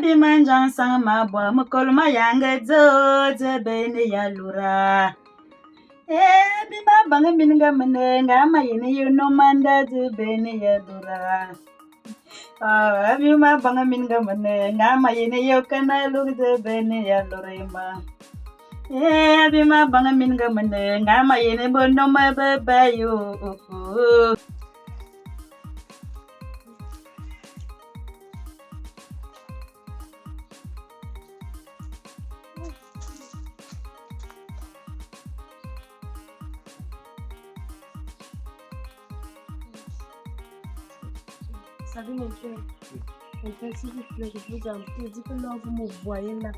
bimanjang sang ma bwa mukolma yanga zo bene ya lura. Bima banga minga menenga ma yini yuno manda zo bene ya lura. Bima banga minga menenga ma yini yokana lu zo bene ya lura. Bima banga minga menenga ma yini bono ma baba yo. Savez, mon frère, s'il vous plaît, je vous en prie, dites que là, vous me voyez là.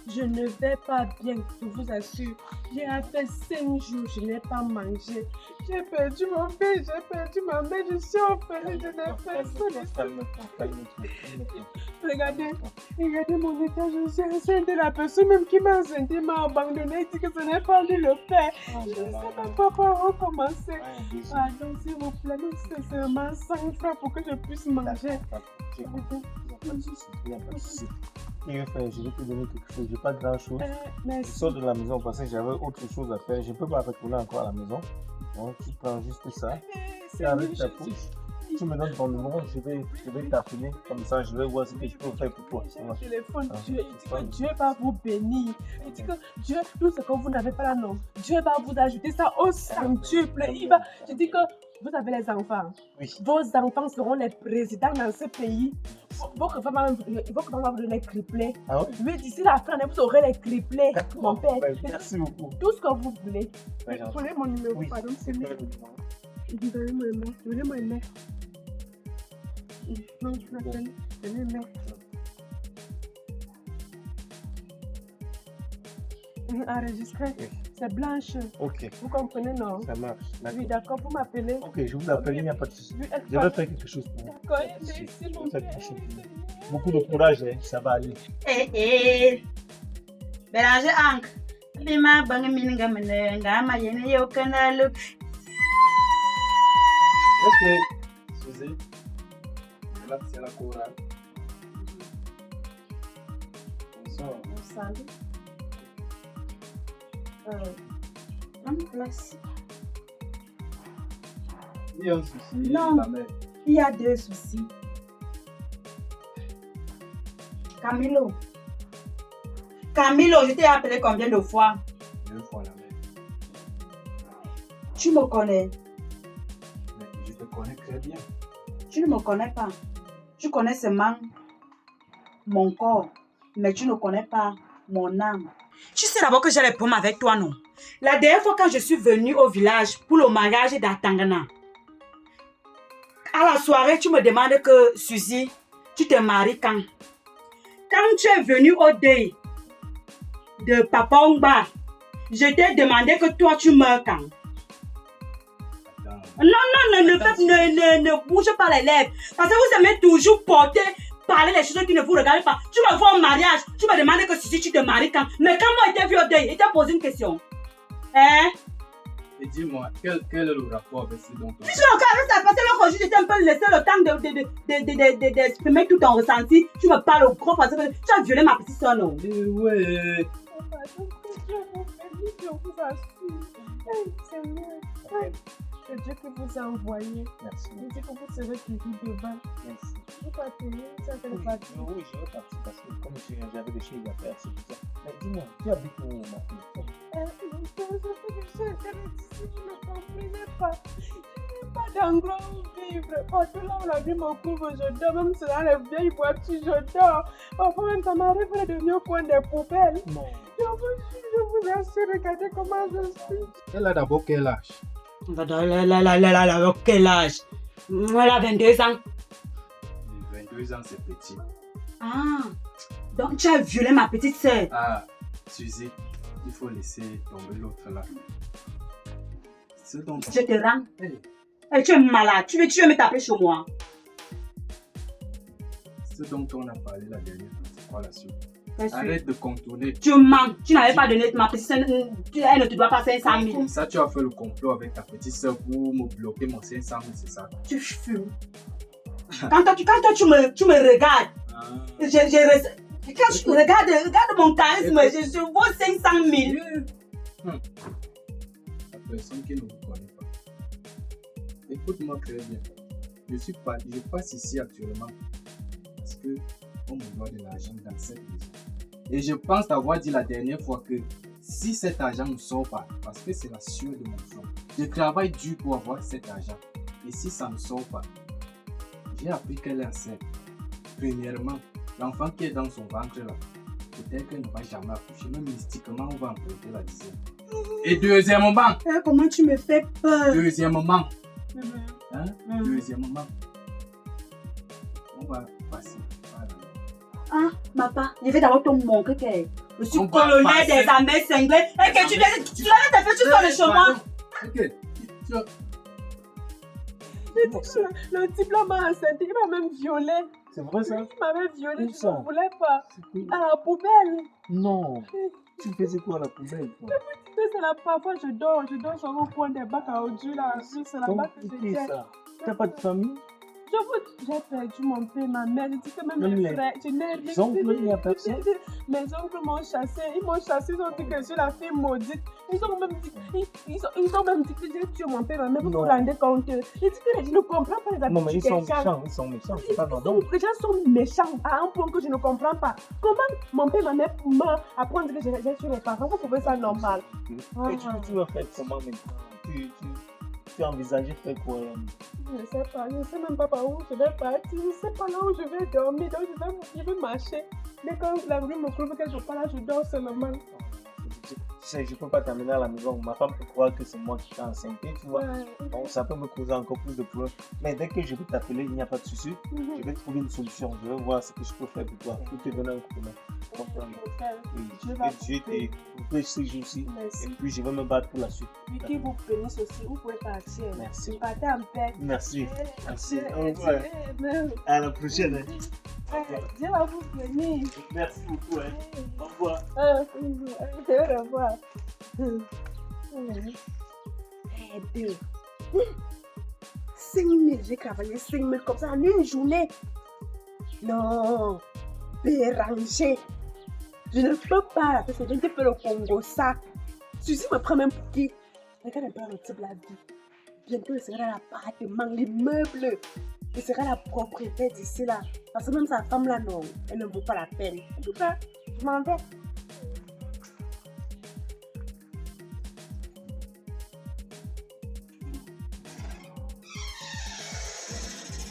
Je ne vais pas bien, je vous assure. J'ai fait 5 jours, je n'ai pas mangé. J'ai perdu mon père, j'ai perdu ma mère, je suis enfermée, je n'ai personne. Regardez mon état, je suis enceinte. La personne même qui m'a enceinte m'a abandonné, dit que ce n'est pas lui le père. Je ne sais même pas par où commencer. Donc s'il vous plaît, c'est seulement 100 francs pour que je puisse manger. Je vais te donner quelque chose, je n'ai pas grand chose. Je sors de la maison parce que j'avais autre chose à faire. Je ne peux pas retourner encore à la maison. Donc tu prends juste ça. Et avec ta bouche, tu me donnes ton numéro, je vais t'appeler. Comme ça, je vais voir ce que je peux faire pour toi. Téléphone, Dieu va vous bénir. Il dit que Dieu, tout ce que vous n'avez pas là, non. Dieu va vous ajouter ça au centuple. Je dis que vous avez les enfants. Oui. Vos enfants seront les présidents dans ce pays. Votre femme va vous donner les triplés. Ah oui? Mais d'ici la fin, vous aurez les triplés, mon père. Merci beaucoup. Tout ce que vous voulez. Ouais, Prenez mon numéro, oui. pardon, c'est lui. Donnez-moi une main. Non, je l'appelle. Donnez une main. Enregistré. Oui. C'est blanche. Ok. Vous comprenez, non? Ça marche. Oui, d'accord, vous m'appelez. Ok, je vous appelle, il n'y a pas de souci. Oui, Je vais faire quelque chose pour vous. d'accord, s'il vous plaît. Beaucoup de courage, hein, ça va aller. Béranger Ank. Bima banga minga menenga ma yini yokana lu. Est-ce que, Suzy, là c'est la chorale. Bonsoir. Prends place. Il y a un souci. Non. Ma mère. Il y a 2 soucis. Camilo, je t'ai appelé combien de fois? 2 fois la mère. Tu me connais. Mais je te connais très bien. Tu ne me connais pas. Tu connais seulement mon corps, mais tu ne connais pas mon âme. Tu sais d'abord que j'ai les problèmes avec toi, non? La dernière fois quand je suis venue au village pour le mariage d'Atangana, à la soirée, tu me demandes que, Suzy, tu te maries quand? Quand tu es venu au deuil de Papa Ongba, je t'ai demandé que toi, tu meurs quand? Non, ne bouge pas les lèvres. Parce que vous aimez toujours parler les choses qui ne vous regardent pas. Tu me vois au mariage, tu me demandes que si tu te maries quand. Mais quand moi, j'étais vu au deuil, il t'a posé une question. Hein? Et dis-moi, quel est le rapport avec ce dont on Si tu me regardes, ça parce que l'autre jour, j'étais un peu laissé le temps d'exprimer tout ton ressenti. Tu me parles au gros parce que tu as violé ma petite soeur, non? ouais. Je vous assure. Seigneur. C'est Dieu qui vous a envoyé. Merci. Il dit que vous serez toujours devant. Merci. Vous partez, ça fait Oui, partie. oui, je vais partir parce que comme j'avais des choses à faire, c'est tout ça. Mais dis-moi, tu habites où, ma fille? Je suis intéressée ici, vous ne comprenez pas. Je n'ai pas d'endroit où vivre. Partout là où la vie me couvre, je dors. Même si dans les vieilles voitures, je dors. Parfois même, ça m'arrive de dormir au coin des poubelles. Non. Je vous assure, regardez comment je suis. Elle a d'abord quel âge? Quel âge? Elle a 22 ans. 22 ans, c'est petit. Ah, donc tu as violé ma petite soeur. Ah, Suzy, il faut laisser tomber l'autre là. Ce dont Je te rends. Hey, Tu es malade. Tu veux me taper chez moi? ce dont on a parlé la dernière fois, c'est quoi la suite? Bien sûr. Arrête de contourner. Tu mens. Tu n'avais pas donné ma petite soeur. Elle ne te doit pas 500 000. Comme ça, tu as fait le complot avec ta petite soeur pour me bloquer mon 500 000, c'est ça? Tu fumes. Quand toi, tu me regardes, Ah. Quand je regarde mon charisme, je vaux 500 000. La personne qui ne vous connaît pas. Écoute-moi très bien. Je passe ici actuellement parce que on me doit de l'argent dans cette maison. Et je pense t'avoir dit la dernière fois que si cet argent ne sort pas, parce que c'est la sueur de mon front, je travaille dur pour avoir cet argent. Et si ça ne sort pas, j'ai appris qu'elle est enceinte. Premièrement, l'enfant qui est dans son ventre là, peut-être qu'elle ne va jamais accoucher, même mystiquement on va emprunter la dizaine. Et deuxièmement, Comment tu me fais peur? Deuxièmement, on va passer. Ah, papa, je vais d'abord te montrer que je suis On va colonel passer. des armées cinglées et que tu l'avais fait sur le chemin. Ok. Le type là m'a enceinte, il m'a même violé. C'est vrai ça? Il m'avait violé, Où je ça? ne voulais pas. C'est À la poubelle. Non. Tu faisais quoi à la poubelle toi? C'est là, parfois je dors sur un coin des bacs à ordures là. C'est là-bas que Comment j'étais. ça? T'as pas de famille? J'ai perdu mon père, ma mère, je dis que même Même mes les frères, je n'ai rien. oncles, il y a personne? Mes oncles m'ont chassé, ils ont dit que je suis la fille maudite. Ils ont même dit que j'ai tué mon père, ma mère, vous vous Non. rendez compte. Ils disent que je ne comprends pas les habitudes Non mais ils sont des gens. méchants, c'est pas normal. Les gens sont méchants à un point que je ne comprends pas. Comment mon père, ma mère meurent après que j'ai tué mes parents, vous trouvez ça normal? Et tu vas faire comment maintenant? Tu as envisagé faire quoi? Je ne sais même pas par où je vais partir, je ne sais pas là où je vais dormir, donc je vais marcher. Mais quand la rue me trouve que je pars là, je dors seulement. Tu sais, je peux pas t'amener à la maison. Ma femme peut croire que c'est moi qui t'ai enceinte, tu vois. Donc ça peut me causer encore plus de problèmes. Mais dès que je vais t'appeler, il n'y a pas de souci. Je vais trouver une solution. Je vais voir ce que je peux faire pour toi. Pour te donner un coup de main. Comprends? Oui, Je vais Dieu te couper ces jours-ci. Merci. Et puis je vais me battre pour la suite. Lui qui vous bénisse aussi, vous pouvez partir. Merci. Partez en paix. Merci. Merci. Au Eh, revoir. eh, À la prochaine. hein. Dieu va vous bénir. Merci beaucoup. Hein. Au revoir. Au revoir. Eh, 5 000, j'ai travaillé 5 000 comme ça en une journée. Non, Béranger. Je ne peux pas, parce que je ne fais le Congo ça. Suzy me prend même pour qui? Regarde un peu le type de la vie. Bientôt, il sera l'appartement, les meubles. Il sera la propriétaire d'ici là. Parce que même sa femme là, non, elle ne vaut pas la peine. En tout cas, je m'en vais.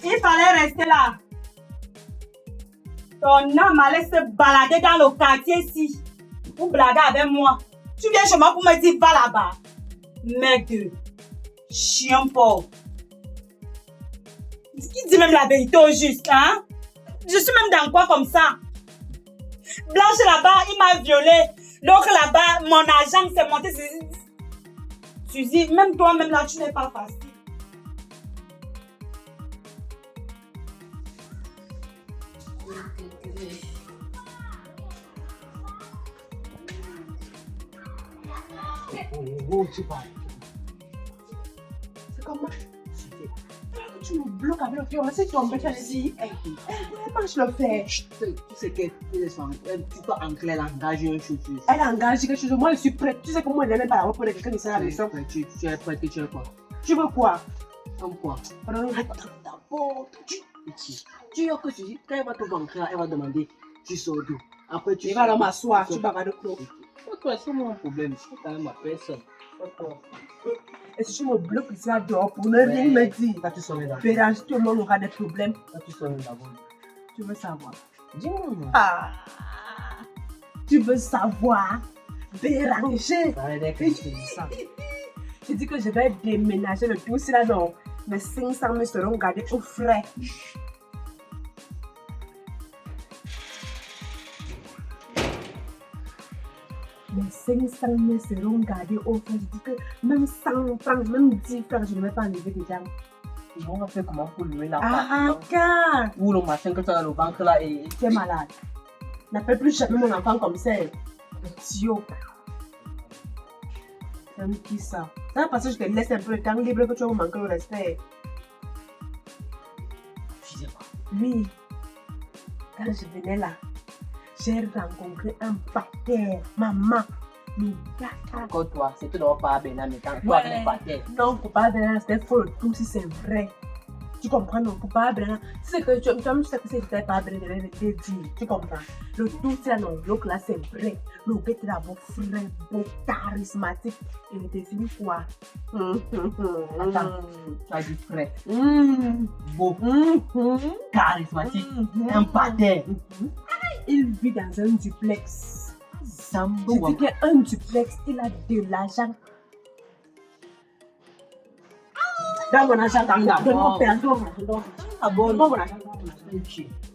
Il fallait rester là. Ton âme allait se balader dans le quartier ici. Pour blaguer avec moi. Tu viens chez moi pour me dire va là-bas. Mec de chien pauvre. Qui dit même la vérité au juste, hein? Je suis même dans quoi comme ça? Blanche là-bas, il m'a violé. L'autre là-bas, mon argent s'est monté. Suzy, même toi-même là, tu n'es pas facile. C'est comment? Tu me bloques avec le pied, on sait que tu m'embêtes, je dis, comment je le fais? Tu sais que tu peux ancrer l'engagé un chose. Elle engage quelque chose, moi je suis prête. Tu sais que moi je n'ai même pas la robe pour quelqu'un ici à la maison. Tu es prête, tu es quoi? Tu veux quoi? Comme quoi? Pardon, D'abord, tu vois que quand elle va te vaincre, elle va demander tu sors d'où. Après, tu vas alors m'asseoir, tu vas de clos. Toi, c'est mon problème, c'est quand même ma personne. Et si tu me bloques ici à dehors pour ne rien me dire, Quand tu sonnes d'abord. Béranger, tout le monde aura des problèmes. Quand tu sonnes d'abord. Tu veux savoir? Dis-moi. Ah, tu veux savoir? Béranger. Ça veut dire que je te dis ça. Je dis que je vais déménager le tout, c'est là donc. Mes 500 000 seront gardés au frais. Mes 500 000 seront gardés au frais. Je dis que même 100 francs, même 10 francs, je ne vais pas enlever des gens. On va faire comment pour louer la Ah, car ou le matin que tu as le ventre là et tu es malade. N'appelle plus jamais mon enfant comme ça. Idiot. C'est un qui ça? Ça parce que je te laisse un peu le temps libre que tu vas me manquer le respect. tu sais quoi? Oui. Quand je venais là, j'ai rencontré un pater, maman. Mais gars, Quand toi, c'est tout d'abord pas bien, mais quand toi, ouais. tu pas terre. Non, faut pas bien, c'était faux le tout si c'est vrai. Tu comprends, non, faut pas bien. C'est que tu sais que c'était pas bien, je vais te dire. Tu comprends? Le tout, c'est non, l'autre là, c'est vrai. Le gars était d'abord frais, beau, charismatique. Il était fini quoi? Attends, tu as dit frère. Beau, charismatique, un pater. Il vit dans un duplex. Sambo. Je dis qu'il y a un duplex, il a de l'argent. Dans mon argent, donne-moi perdon. Ah bon? Donne-moi mon argent.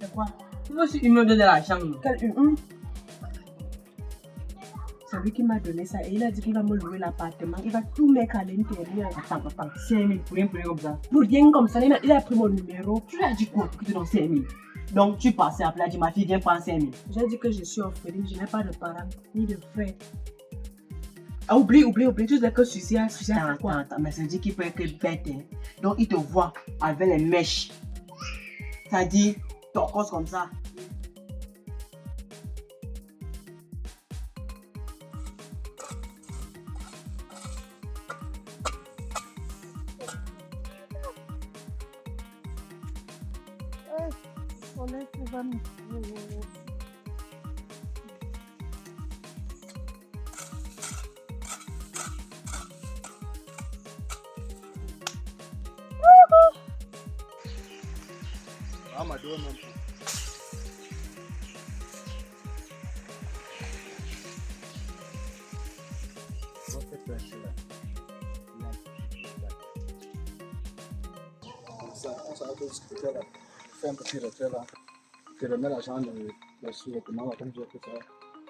C'est quoi? Moi aussi, il me donne de l'argent. Quel C'est lui qui m'a donné ça et il a dit qu'il va me louer l'appartement. Il va tout mettre à l'intérieur. Attends, 5 000 pour rien comme ça. Pour rien comme ça, il a pris mon numéro. Tu lui as dit quoi pour que tu donnes 5 000? Donc tu passais après, tu as dit ma fille, viens prendre 5 000. J'ai dit que je suis orpheline, je n'ai pas de parents ni de frères. Ah, oublie, tu sais que Sucia, c'est quoi? Attends, mais ça dit qu'il peut être bête. Hein. Donc il te voit avec les mèches. Ça dit, torcos comme ça. Ça va discuter là. Fais un petit retrait là. Tu remets l'argent de sous-vêtements là, comme je fais ça.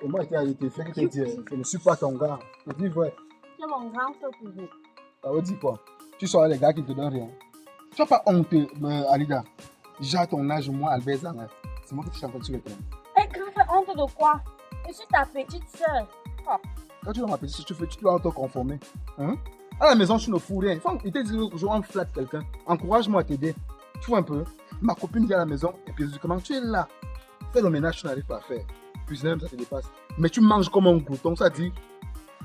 Et moi, il te fait que tu dis, je ne suis pas ton gars. Tu dis, ouais. C'est mon grand frère pour vous. Ça veut dire quoi? Tu sors les gars qui ne te donnent rien. Tu n'as pas honte, Alida. J'ai à ton âge, moi, Albert Zanga. C'est moi qui te chante sur le terrain. Eh, grand frère, honte de quoi? Je suis ta petite soeur. Oh. Quand tu es dans ma petite, tu dois te conformer. Hein? À la maison, tu ne fous rien. Il te dit que je flatte quelqu'un. Encourage-moi à t'aider. Tu vois un peu. Ma copine vient à la maison et puis je dis comment tu es là. Fais le ménage, tu n'arrives pas à faire. Puis même ça te dépasse. Mais tu manges comme un glouton. Ça dit,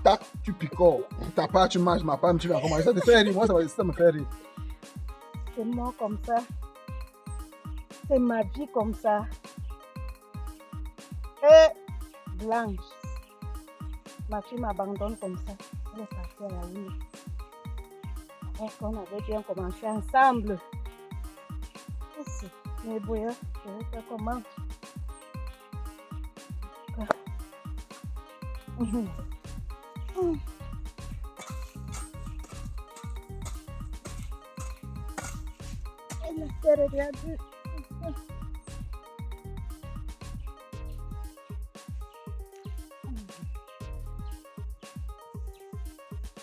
tac, tu picores. Ta part, tu manges, ma part, tu vas commencer. Ça te fait rire. Moi, ça me fait rire. C'est moi comme ça. C'est ma vie comme ça. Et Blanche, ma fille m'abandonne comme ça. Elle est partie à la rue. Alors qu'on avait bien commencé ensemble. Mais bon, je vais faire comment? Elle a fait regarder.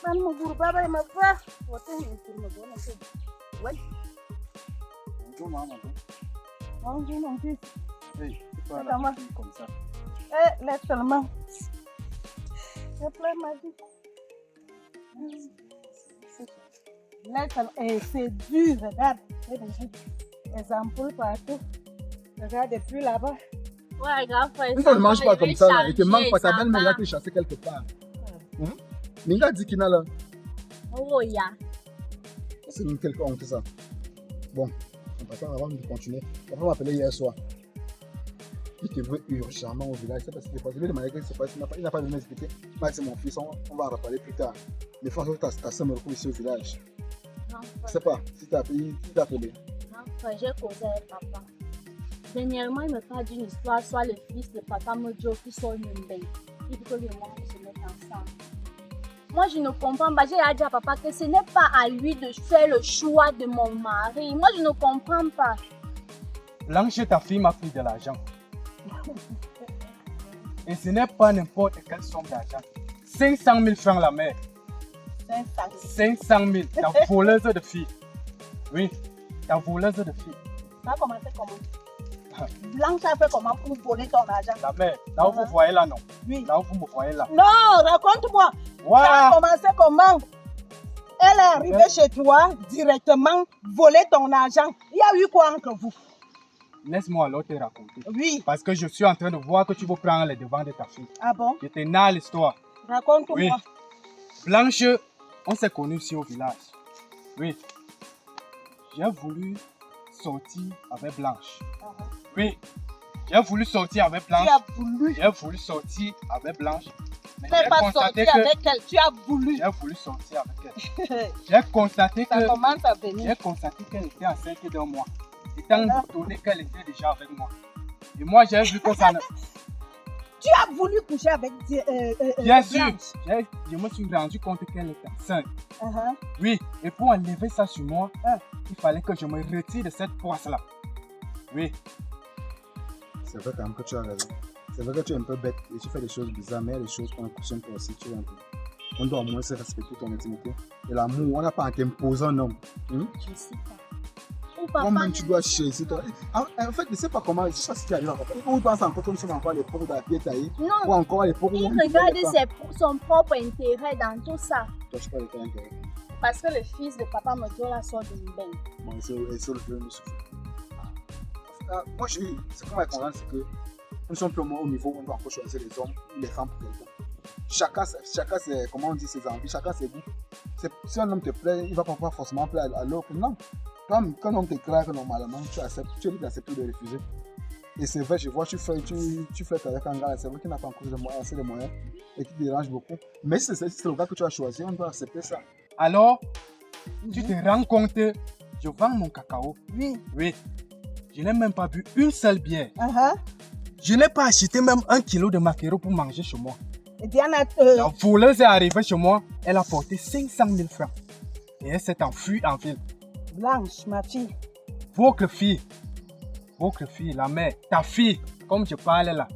Maman, vous pouvez me voir. Bonjour, maman. Bonjour, mon fils. Hey, c'est pas Comment? comme ça. Eh, laisse seulement. Je pleure ma vie. Laisse seulement. Eh, c'est dur, regarde. Les ampoules partout. Regarde depuis là-bas. Ouais, grave, frère. Une fois, ne mange pas comme ça. Là. Il te manque pas ta belle-mère là qui est chassée quelque part. Ninga dit qu'il a là. Oh, ya. C'est une quelque honte ça. Bon, en passant avant de continuer, papa m'a appelé hier soir. Il te veut urgemment au village. C'est parce qu'il est passé. Lui, il m'a dit que c'est pas, il n'a pas de m'expliquer. Il m'a dit c'est mon fils, on va en reparler plus tard. Mais franchement, ta soeur me retrouve ici au village. Non, Je sais pas si t'as appelé. non, frère, j'ai causé avec papa. Dernièrement, il me parle d'une histoire, soit le fils de papa Mojo qui sort une bain. Il dit que lui et moi, on se met ensemble. Moi, je ne comprends pas. J'ai dit à papa que ce n'est pas à lui de faire le choix de mon mari. Moi, je ne comprends pas. Blanche, ta fille m'a pris de l'argent. Et ce n'est pas n'importe quelle somme d'argent. 500 000 francs la mère. 500 000. Ta voleuse de filles. Oui, ta voleuse de filles. Ça a commencé comment? Blanche a fait comment pour voler ton argent? La mère, là où vous voyez là, non? Oui. Là où vous me voyez là. Non, raconte-moi. Voilà. Ça a commencé comment? Elle est arrivée chez toi directement, voler ton argent. Il y a eu quoi entre vous? laisse-moi alors te raconter. Oui. Parce que je suis en train de voir que tu veux prendre les devants de ta fille. Ah bon? Je te narre l'histoire. Raconte-moi. Oui. Blanche, on s'est connus ici au village. Oui. J'ai voulu sortir avec Blanche. Oui. J'ai voulu sortir avec Blanche. Tu as voulu. J'ai voulu sortir avec Blanche. Mais Tu n'as j'ai pas constaté sorti que avec elle. Tu as voulu. j'ai voulu sortir avec elle. J'ai constaté Ça que commence à venir. j'ai constaté qu'elle était enceinte d'un mois. Étant donné qu'elle était déjà avec moi. Et moi, j'ai vu que ça ne... Tu as voulu coucher avec Bien sûr, Blanche. je me suis rendu compte qu'elle était enceinte. Uh-huh. Oui, et pour enlever ça sur moi, il fallait que je me retire de cette poisse-là. Oui, C'est vrai quand même que tu as raison. C'est vrai que tu es un peu bête et tu fais des choses bizarres, mais il y a des choses qu'on cautionne toi aussi, tu vois un peu. On doit au moins se respecter ton intimité. Et l'amour, on n'a pas à t'imposer un homme. Je sais pas. Ou papa. Toi-même, tu dois chercher. En fait, je ne sais pas comment, je ne sais pas si tu arrives à comprendre. Ou tu penses encore que nous sommes encore à l'époque où tu as pied taillé. Ou Non, encore à l'époque où il on regarde son propre intérêt dans tout ça. Toi, je sais pas de quel intérêt. Parce que le fils de papa Modjola sort de Mbeng. Bon, c'est le problème de souffrir. Moi, ce qu'on va comprendre, c'est que nous sommes plus ou moins au niveau où on doit encore choisir les hommes ou les femmes pour quelqu'un. Chacun, c'est, comment on dit, ses envies, chacun ses goûts. Si un homme te plaît, il ne va pas forcément plaire à l'autre. Non. Quand un homme te claque normalement, tu acceptes, tu es libre d'accepter ou de refuser. Et c'est vrai, je vois, tu flirtes avec un gars, c'est vrai qu'il n'a pas encore assez de moyens et qui te dérange beaucoup. Mais si c'est le gars que tu as choisi, on doit accepter ça. alors, tu te rends compte, je vends mon cacao. Oui. Oui, je n'ai même pas bu une seule bière. Uh-huh. Je n'ai pas acheté même 1 kilo de maquereau pour manger chez moi. Et Diana, La voleuse est arrivée chez moi, elle a porté 500 000 francs. Et elle s'est enfuie en ville. Blanche, ma fille. Votre fille, la mère, ta fille, comme je parle là.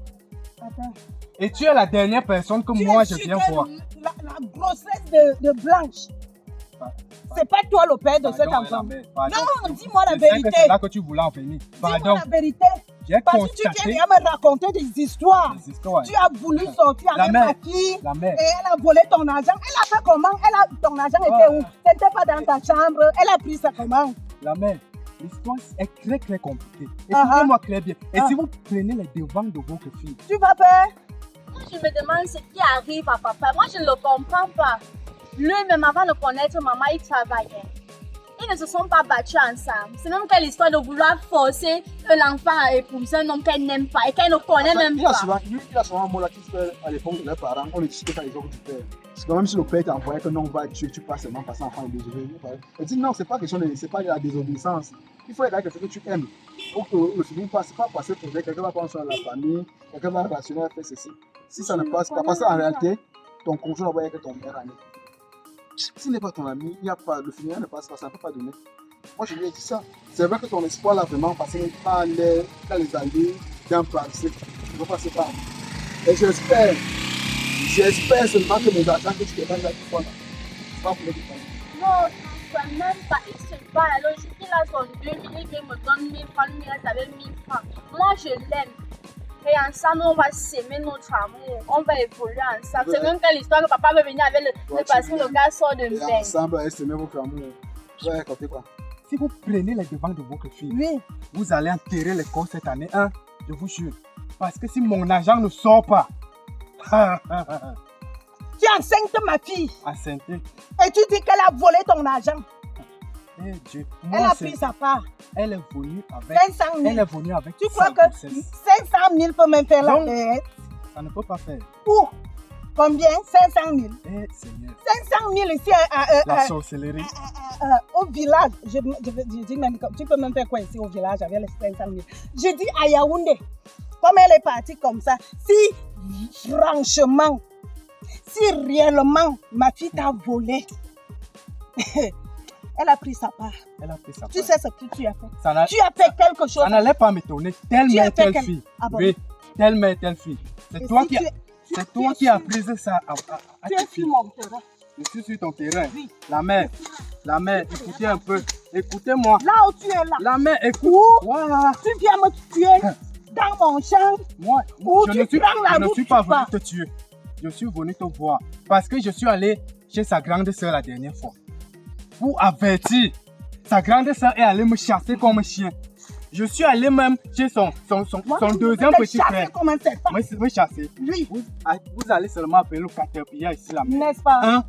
Attends. Et tu es la dernière personne que moi je viens voir. La grossesse de Blanche. C'est pas toi le père de cet Pardon, enfant. la mère, pardon. Non, dis-moi la Je sais que vérité. c'est là que tu voulais en venir. Dis-moi Pardon, la vérité. j'ai Parce que tu constaté viens de me raconter des histoires. des histoires. Tu as voulu sortir La avec mère. ma fille. La mère, Et elle a volé ton argent. Elle a fait comment? Ton argent était où? C'était pas dans ta chambre. Elle a pris ça comment? la mère, l'histoire est très compliquée. Écoutez-moi très bien. Et si vous prenez les devants de votre fille, Tu vas faire? Moi, je me demande ce qui arrive à papa. Moi, je ne le comprends pas. Lui-même, avant de connaître maman, il travaillait. Ils ne se sont pas battus ensemble. C'est même quelle histoire de vouloir forcer l'enfant à épouser un homme qu'elle n'aime pas et qu'elle ne connaît même Il a pas. souvent un mot là qui se fait à l'époque de leurs parents, on le discute à l'époque du père. Parce que même si le père t'envoyait que non, va tu passes seulement passer enfant et désolé. Il dit non, c'est pas question de, c'est pas de la désobéissance. Il faut être avec quelqu'un que tu aimes. Donc le film passe, c'est pas passer pour quelqu'un va penser à la famille, quelqu'un va rationner faire ceci. Si ça ne passe pas, parce qu'en réalité, ton conjoint va voir que ton meilleur ami. S'il n'est pas ton ami, il n'y a pas, le film ne passe pas, ça ne peut pas donner. Moi je lui ai dit ça. C'est vrai que ton espoir là vraiment passé dans les allées d'un principe. Il ne faut passer par. Et j'espère seulement que mes argents que tu te donnes là, tu vois là. C'est pas pour les dépenser. Non, je ne même pas. Il se bat. Alors, il a son 2000, il me donne 1000 francs, lui, il reste avec 1000 francs. Moi, je l'aime. Et ensemble, on va s'aimer notre amour. On va évoluer ensemble. C'est même quelle histoire que papa veut venir avec le parce que le gars sort de Et Mbeng. ensemble, s'aimer votre amour. Tu vas raconter quoi? si vous prenez les devants de votre fille, Oui. vous allez enterrer les corps cette année, hein, je vous jure. Parce que si mon argent ne sort pas, Tu enceinte ma fille. enceinte, Et tu dis qu'elle a volé ton argent. eh Dieu, Elle moi, a pris sa part. elle est venue avec, 500 000. elle est venue avec Tu crois sa que grossesse. 500 000 peut même faire la Donc, tête? Ça ne peut pas faire. Où? Combien? 500 000. Eh Seigneur, 500 000 ici la sorcellerie. au village. Je dis même, tu peux même faire quoi ici au village avec les 500 000? Je dis à Yaoundé, comme elle est partie comme ça, si franchement, si réellement ma fille t'a volé, elle a pris sa part. Elle a pris sa Tu part. sais ce que tu as fait? Ça n'a- Tu as fait quelque chose. ça n'allait pas m'étonner. Telle Tu as mère, fait telle quel- fille. Ah bon? Oui, telle mère, telle fille. C'est Et toi si qui tu as... es- C'est toi qui as pris ça à Tu tes es filles. sur mon terrain. Je suis sur ton terrain. Oui. La mère, écoutez un peu. Écoutez-moi. Là où tu es là, La mère, écoute. Où? Voilà. tu viens me tuer dans mon champ. Moi, Où je tu ne suis, prends la je ne route, suis tu pas venu pars. te tuer. Je suis venu te voir. Parce que je suis allé chez sa grande soeur la dernière fois. Pour avertir. Sa grande soeur est allée me chasser comme un chien. Je suis allé même chez son deuxième petit frère. Comment c'est pas? Me chasser. Lui, Vous allez seulement appeler le caterpillar ici là. n'est-ce pas? Hein?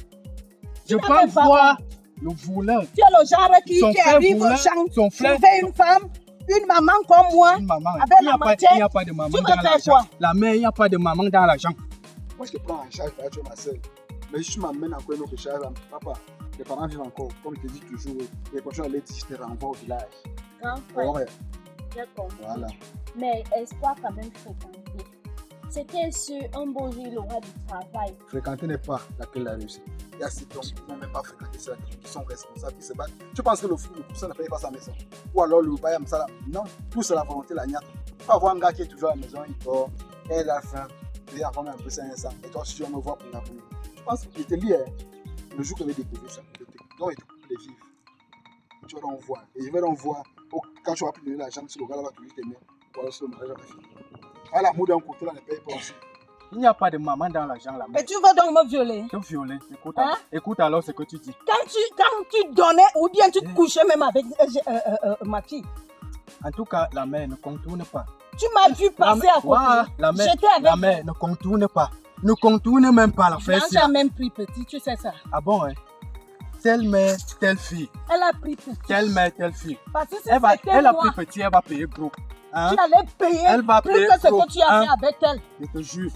Je Tu peux n'avais pas voir le voleur. Tu es le genre qui Son frère arrive au voleur, champ, son frère- trouver une femme, une maman comme moi, Une maman. avec Il n'y la a, pas- matière. il n'y a pas de maman Tu dans vas faire l'argent. quoi? La mère, il n'y a pas de maman dans l'argent. Moi, je te prends en charge, tu es ma seule. Mais si tu m'amènes encore une autre charge, papa, les parents vivent encore. Comme je te dis toujours, les prochains allaient dire, je te renvoie au village. Grand frère, Ouais, j'ai compris. voilà. Mais espoir quand même fréquenté. C'était sur un beau jour, il aura du travail. Fréquenter n'est pas la clé de la réussite. Il y a ces hommes qui n'ont même pas fréquenté cela, qui sont responsables, qui se battent. Tu penses que le cousin ne paye pas sa maison? Ou alors le bail ça là? Non, tout c'est la volonté, la niate. Tu peux avoir un gars qui est toujours à la maison, il dort, elle a faim, il a quand même un peu 500. Et toi, si tu vas me voir pour la boule. Je pense qu'il te lie, le jour que je vais découvrir ça, donc il te coupe les vivres. Tu vas donc voir. Et je vais donc voir, quand tu vas plus donner l'argent, si le gars là va toujours t'aimer, ou alors si le mariage va finir. À l'amour d'un côté, là, ne paye pas aussi. Il n'y a pas de maman dans l'argent là. Et tu veux donc me violer? Tu violer. Écoute, Hein? écoute alors ce que tu dis. Quand tu donnais ou bien tu te couchais même avec ma fille, En tout cas, la mère ne contourne pas. tu m'as vu passer à côté. Voilà, la mère, J'étais avec la mère ne contourne pas. Ne contourne même pas la fesse. Blanche a même pris petit, tu sais ça. Ah bon, hein? Telle mère, telle fille. Elle a pris petit. Telle mère, telle fille. Parce que Elle a moi, pris petit, elle va payer gros. Hein? tu allais payer Elle va plus payer que ce gros, que tu as hein? fait avec elle. Je te jure.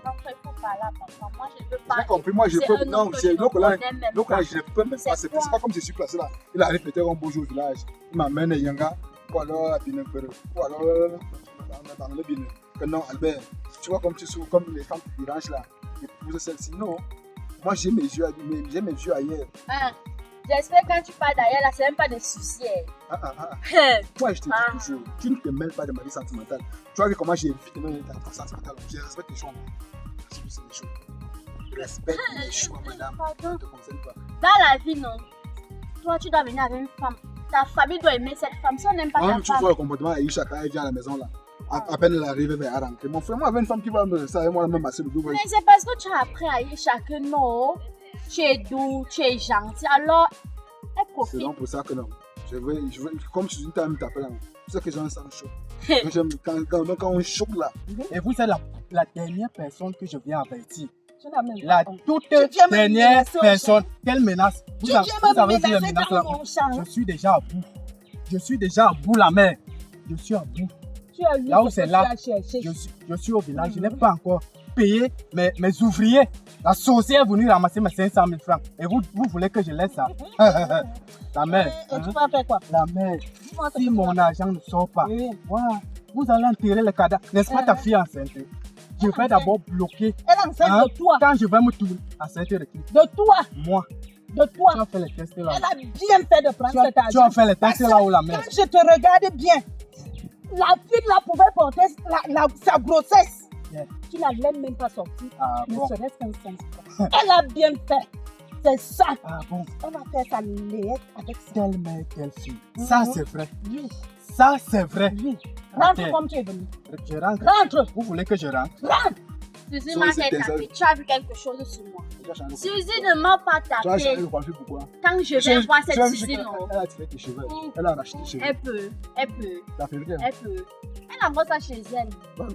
Grand frère, il faut parler à papa. Moi, je ne veux pas. J'ai compris, moi je C'est peux. un Non, homme que c'est je ne donc là. connais même Donc pas. là, je ne peux même pas. C'est C'est quoi? pas comme je suis placé là. Il arrive peut-être un beau jour au village. Il m'amène à Yanga. Ou alors à Binepere. Ou alors dans le Bine. Que non, Albert. Tu vois comme tu souffres, comme les femmes qui rangent là. Épouser celle-ci. Non. Moi j'ai mes yeux ailleurs. Hein? J'espère que quand tu parles d'ailleurs, là, c'est même pas de soucis. Moi je te dis toujours, tu ne te mêles pas de ma vie sentimentale. Tu vois comment j'évite de mêler ta vie sentimentale. Je respecte les choix. C'est les choix. Respecte les choix, madame. Je ne te conseille pas. Dans la vie, non. Toi, tu dois venir avec une femme. Ta famille doit aimer cette femme. Si on n'aime pas Quand ta tu femme. vois le comportement d'Aïcha quand elle vient à la maison là, à peine elle arrive vers à rentrer. Mon frère, moi, avec une femme qui va me ça et moi, même assez le double. Mais c'est parce que tu as appris à Aïcha que non. Tu es doux, tu es gentil. Alors, elle C'est profite. donc pour ça que non. Je veux, comme tu dis, tu as mis ta là. Tu sais que j'ai un sang chaud. Quand on choque là, Et vous êtes la dernière personne que je viens avertir. Tu n'as même La pas honte. toute Tu viens me dernière menacer au personne. Quelle menace? Tu Vous viens avez me vu les menacer menaces là? dans mon champ. Je suis déjà à bout. Je suis déjà à bout, la mère. Je suis à bout. Tu as eu Là où ce c'est que là, tu as cherché. Je suis au village. Je n'ai pas encore payé mes ouvriers. La sorcière est venue ramasser mes 500 000 francs. Et vous voulez que je laisse ça? La mère. Et hein? tu vas faire quoi? La mère. Dis-moi ce Si que mon tu vas argent ne sort pas, faire. voilà, vous allez enterrer le cadavre. N'est-ce pas ta fille enceinte? Je vais d'abord bloquer. Elle est enceinte Hein? de toi. Quand je vais me tourner, enceinte de qui? De toi. Moi. De toi. Tu as fait les tests là. Elle a bien fait de prendre cet Tu as argent. fait les tests là où la mère. Quand je te regarde bien, la fille là pouvait porter sa grossesse. Yeah. Tu n'allais même pas sortir. Ah Ne bon. serait-ce qu'un sens. Elle a bien fait. C'est ça. Ah bon. Elle va faire sa léette avec ça. Telle mère, telle fille. Ça c'est vrai. Oui. Ça c'est vrai. Oui. Rentre Ok. comme tu es venu. Je rentre. Rentre. Vous voulez que je rentre? Rentre. Suzy Ça, m'a c'est fait tes taper. Tu as vu quelque chose sur moi. tu as changé. Suzy ne m'a pas Tu as changé tapé. de coiffure pourquoi? Quand je vais voir Tu cette as Suzy, non. Elle a tiré tes cheveux. Elle a arraché tes cheveux. Elle peut. Elle peut. La perruque. Elle peut. Elle envoie ça chez elle. Va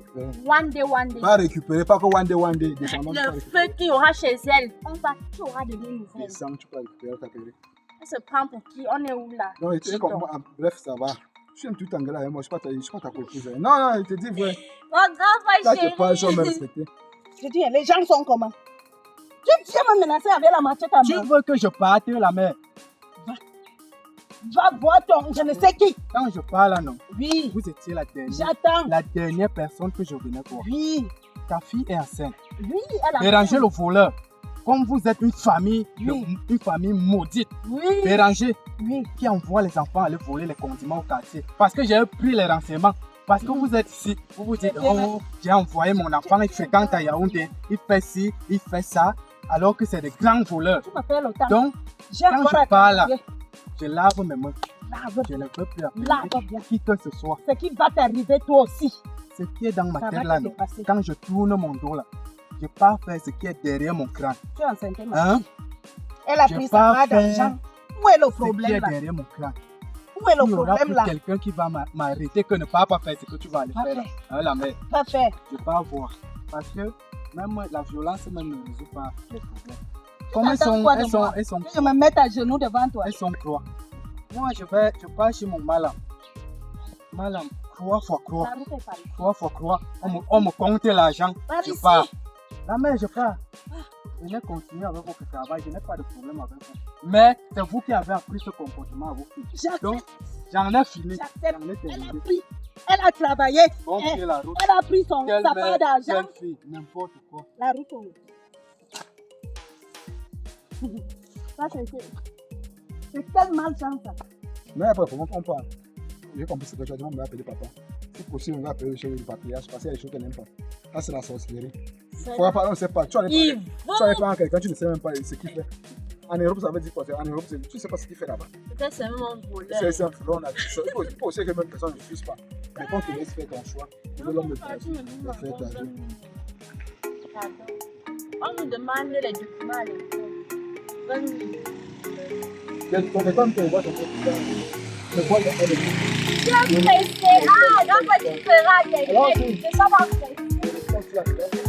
One day, one day. récupérer, pas que one day. Descendant, tu peux Le récupérer. feu qu'il y aura chez elle, on va, tu auras de nouvelles. Descends, tu peux récupérer ta perruque. Elle se prend pour qui? On est où là? Non, il était comme moi. Bref, ça va. Je suis un tout engueulé avec moi. Je suis pas ta copine. Non, il te dit vrai. Oh, grand Là, frère tu parles, je vais me chéri. respecter. Je dis, les gens sont comment? Tu viens me menacer avec la machette à Tu main. veux que je parte la mère? Va voir ton, je ne sais qui. Quand je parle là, non. Oui. Vous étiez J'attends. la dernière personne que je venais voir. Oui. Ta fille est enceinte. Oui, elle a Bérangez le voleur. Comme vous êtes une famille, Oui. une famille maudite. Oui. Bérangez Oui. qui envoie les enfants aller voler les condiments au quartier. Parce que j'ai pris les renseignements. Parce que vous êtes ici, vous vous dites, oh, j'ai envoyé mon enfant, il fréquente à Yaoundé, il fait ci, il fait ça, alors que c'est des grands voleurs. Tu m'appelles autant. Donc, J'ai quand encore je à parle là, t'appeler. je lave mes mains. Lave. Je ne veux plus appeler Lave bien. qui que ce soit. Ce qui va t'arriver toi aussi. Ce qui est dans ma Ça tête va là, te non, dépasser. quand je tourne mon dos là, je pars faire ce qui est derrière mon crâne. Tu es enceinte, ma Hein? fille. Elle a J'ai pris pas sa part fait d'argent. Où est le Ce qui est problème là? derrière mon crâne. Où Où est le Il y aura problème plus là? quelqu'un qui va m'arrêter que ne pas faire ce que tu vas aller faire. Là. Hein, la mère, Pas fait. je ne vais pas voir. Parce que même la violence même ne résout pas les problèmes. Comme elles sont Je me mets à genoux devant toi. elles sont croix. Moi, je pars chez mon malam. Malam, croix fois croix. La route est partie. Croix fois croix. On me compte l'argent. Par Je ici. pars. La mère, je pars. Je vais continuer avec votre travail. Je n'ai pas de problème avec vous. Mais c'est vous qui avez appris ce comportement à vos filles. J'accepte. Donc, j'en ai fini. J'accepte. J'en ai Elle a terminé. pris. Elle a travaillé. Bon pied la route. Elle a pris sa Quelle part mère, d'argent. quelle fille, n'importe quoi. La route. Ça, c'est quel malchance ça. Mais après, comment on parle? J'ai compris ce que tu as dit, on va appeler papa. Si possible, on va appeler le chef du patriarche parce qu'il y a des choses qu'elle n'aime pas. Ça, c'est la sorcellerie. Faut pas, on ne sait pas. Tu allais parler à quelqu'un, tu ne sais même pas ce qu'il fait. En Europe, ça veut dire quoi? En Europe, tu ne sais pas ce qu'il fait là-bas. Peut-être c'est même un voleur. C'est un voleur, on a dit ça. Il faut aussi que même personne ne refuse pas. Mais quand tu laisses faire ton choix, tu veux l'homme de ta vie, de faire ta vie. On nous demande les documents à l'école. 20 minutes. Quand tu vois ton petit mais quoi, il y a pas de Tu es pressé. Ah, donc tu feras des Alors, règles. C'est ça ma presse. quand tu as fait,